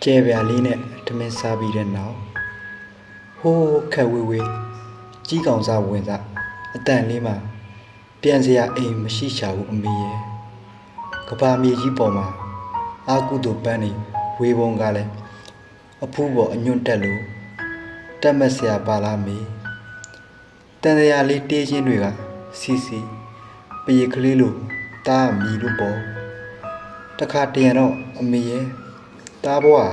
ကျဲပြာလေးနဲ့ထမင်းစားပြီးတဲ့နောက်ဟိုးခက်ဝေးဝေးကြီးကောင်စားဝင်စားအတန်လေးမှာပြန်စရာအိမ်မရှိရှာဘူးအမေရဲ့ကဘာမြေကြီးပေါ်မှာအာကုသို့ပန်းနေဝေပုံကလည်းအဖူးပေါ်အညွန့်တက်လို့တက်မက်စရာပါလားမေတန်တရားလေးတေးချင်းတွေကစီစီပရိကလေးလို့တားမြည်လို့ပေါ့တခါတရံတော့အမေရဲ့တားဘွား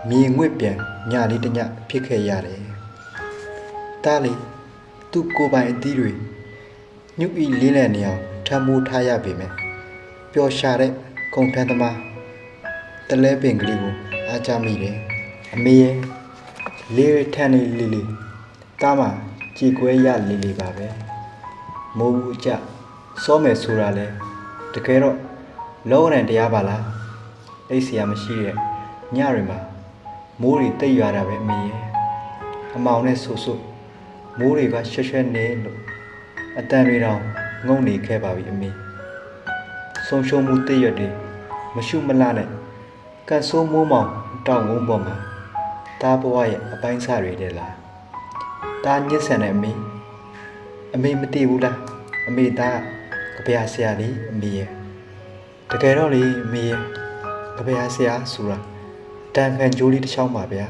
မြေငွေ့ပြန်ညလေးတညဖြစ်ခဲ့ရတယ်တားလေသူ့ကိုယ်ပိုင်အသီးတွေညှုပ်ဤလေးလံနေအောင်ထမ်းမိုးထားရပေမယ်ပျော်ရှာတဲ့ကုံထမ်းသမားတလဲပင်ကလေးကိုအားကြမိတယ်အမေရဲ့လေးထန်းလေးလေးလေးတားမှာကြည်ကွဲရလေးလေးပါပဲမိုးဘူးကြစောမယ်ဆိုတာလဲတကယ်တော့လောရန်တရားပါလားအိတ်ဆရာမရှိတဲ့ညတွေမှာမိုးတွေတိတ်ရွာတာပဲအမေရဲ့အမောင်နဲ့ဆူဆူမိုးတွေကရွှဲရွှဲနေလို့အတန်တွေတောင်ငုံနေခဲ့ပါပြီအမေဆုံးရှုံးမှုတည့်ရွက်တွေမရှုမလှနဲ့ကန်ဆိုးမိုးမောင်တောင်ငုံပေါ်မှာတားဘဝရဲ့အပိုင်းစားတွေတဲ့လားတားညစ်ဆန်တဲ့အမေမသိဘူးလားအမေသားကဗျာဆရာလေးအမေရဲ့တကယ်တော့လေအမေရဲ့ကဗျာဆရာဆိုတာတန်ခံကြိုးလေးတစ်ချောင်းပါဗျာ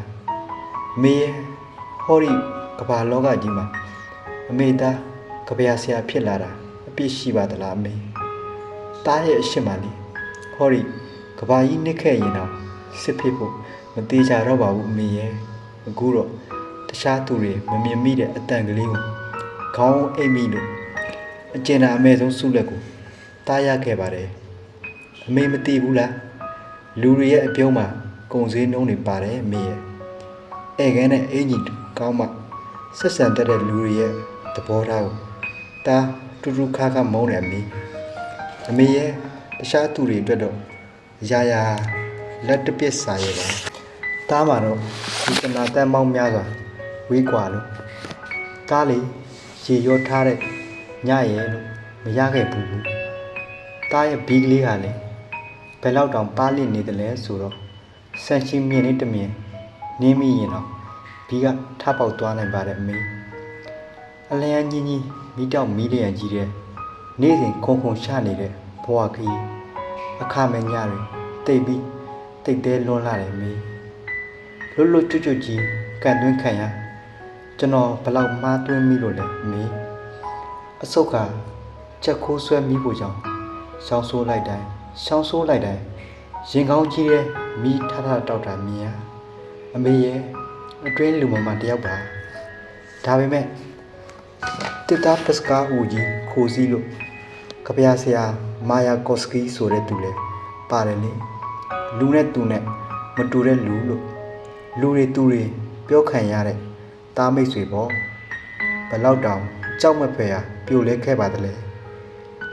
အမေရဲ့ဟောဒီကဘာလောကကြီးမှာအမေသားကဗျာဆရာဖြစ်လာတာအပြစ်ရှိပါသလားအမေသားရဲ့အရှင်းပါလေဟောဒီကဘာကြီးနစ်ခဲ့ရင်တော့စစ်ဖြစ်ဖို့မသေးကြတော့ပါဘူးအမေရဲ့အခုတော့တခြားသူတွေမမြင်မိတဲ့အတန်ကလေးကိုခေါင်းအိတ်မိလို့အကျဉ်းသာအမဲဆုံးဆုလက်ကိုတားရခဲ့ပါတယ်အမေမသိဘူးလားလူတွေရဲ့အပြုံးမှာကုံစည်းနှုံးတွေပါတယ်အမေရဲ့ဧကန်းနဲ့အင်ကြီးကောင်းမှဆက်ဆံတတ်တဲ့လူတွေရဲ့သဘောထားကိုတားတူတူခါခါမုန်းတယ်အမေရဲ့တခြားသူတွေအတွက်တော့ရာရာလက်တပစ်စာရဲ့ပါတားမှာတော့ဒီကနာတန်ပေါင်းများစွာဝေးကွာလို့တားလေရေရောထားတဲ့ညရဲ့လို့မရခဲ့ဘူးတားရဲ့ဘီကလေးဟာလေဘယ်လောက်တောင်ပါလစ်နေတယ်လဲဆိုတော့ဆန်ချင်းမြင်လေးတမြင်နင်းမိရင်တော့ဘီကထပေါက်သွားနိုင်ပါတယ်အမေအလျံကြီးကြီးမိတောက်မီးလျံကြီးတဲ့နေ့စဉ်ခုံခုံချနေတဲ့ဘဝခီးအခမဲ့ညတွေတိတ်ပြီးတိတ်တဲလွန်းလာတယ်မေလွတ်လွတ်ကျွတ်ကျွတ်ကြီးကန်သွင်းခံရကျွန်တော်ဘလောက်မှားသွင်းမိလို့လဲမေအဆုတ်ကချက်ခိုးဆွဲမိဖို့ကြောင့်ရှောင်းဆိုးလိုက်တိုင်းရင်ကောင်းကြီးတဲ့မိထထတောက်တာမြင်ရအမေရဲ့အတွင်းလူမမတယောက်ပါဒါပေမဲ့တစ်သားပစကာဟူကြီးခိုးစီးလို့ကဗျာဆရာမာယာကော့စကီဆိုတဲ့သူလဲပါတယ်လေလူနဲ့သူနဲ့မတူတဲ့လူလို့လူတွေသူတွေပြောခံရတဲ့တားမိတ်ဆွေပေါ့ဘလောက်တောင်ကြောက်မဖွယ်ဟာပြိုလဲခဲ့ပါတယ်လေ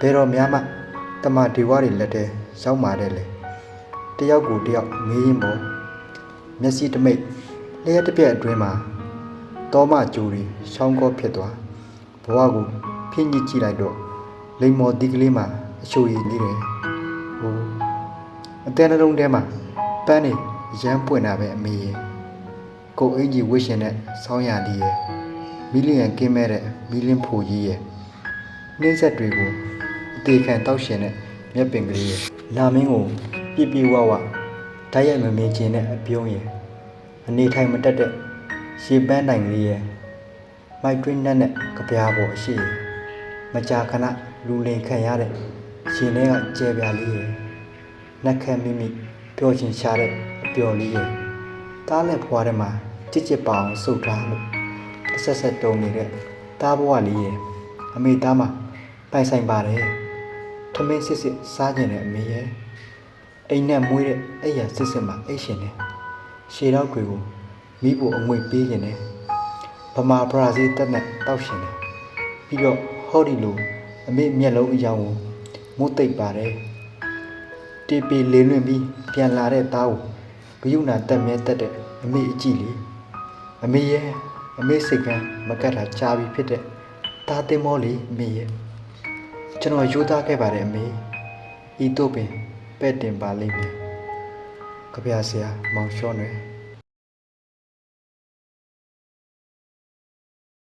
ဘယ်တော့များမှတမဒီဝါတွေလက်ထဲရောက်มาတဲ့လေတယောက်ကိုတယောက်ငေးရင်ပေါ့မျက်စိတမိတ်လျှက်တစ်ပြက်အတွင်းမှာတောမကြိုးတွေရှောင်းကောဖြစ်သွားဘဝကိုဖြင်းညစ်ကြည့်လိုက်တော့လိမ်မော်ဒီကလေးမှာအချိုရည်နေတယ်ဟိုအတဲနှလုံးထဲမှာပန်းနေရမ်းပွင့်တာပဲအမေရဲ့ကိုအင်ကြီးဝှစ်ရှင်တဲ့ဆောင်းရလေးရဲ့မီလီယံကင်းမဲ့တဲ့မီလင်းဖိုကြီးရဲ့နှင်းဆက်တွေကိုအသေးခံတောက်ရှင်တဲ့မြက်ပင်ကလေးရဲ့လာမင်းကိုပြပြဝဝဓာတ်ရိုက်မမြင်ခြင်းနဲ့အပြုံးရဲ့အနေထိုင်မတက်တဲ့ရေပန်းတိုင်ကလေးရဲ့မိုက်တွင်းနဲ့ကပြားပေါ်အရှိရဲ့မကြာခဏလူလင်ခံရတဲ့ရှင်ထဲကကျဲပြားလေးရဲ့နှက်ခမ်းမိမိပျော်ချင်ရှာတဲ့အပျော်လေးရဲ့တားလက်ဖွားထဲမှာကြစ်ကြစ်ပအောင်စုပ်ထားလို့အဆက်ဆက်တုံနေတဲ့တားဘဝလေးရဲ့အမေသားမှာပိုင်ဆိုင်ပါတယ်ထမင်းစစ်စစ်စားကျင်တဲ့အမေရဲ့အိမ်နဲ့မွေးတဲ့အဲ့ရစစ်စစ်မှာအိတ်ရှင်တယ်ရှေတော့တွေကိုမိဖို့အငွေပေးခြင်းတယ်ဗမာဘရာဇီးတက်နဲ့တောက်ရှင်တယ်ပြီးတော့ဟောဒီလိုအမေမျက်လုံးအယောင်ကိုမိုးသိပ်ပါတယ်တေပီလေးလွင်ပြီးပြန်လာတဲ့သားကိုဂယုဏတက်မြဲတက်တဲ့အမေအကြည့်လေအမေရဲ့အမေစိတ်ကမကတ်တာကြားပြီးဖြစ်တဲ့သားတင်မောလေးအမေရဲ့ကျွန်တော်ယူသားခဲ့ပါတယ်အမေဤတို့ပင်ပဲ့တင်ပါလိမ့်မယ် ကဗျာဆရာမောင်လျှော့နယ်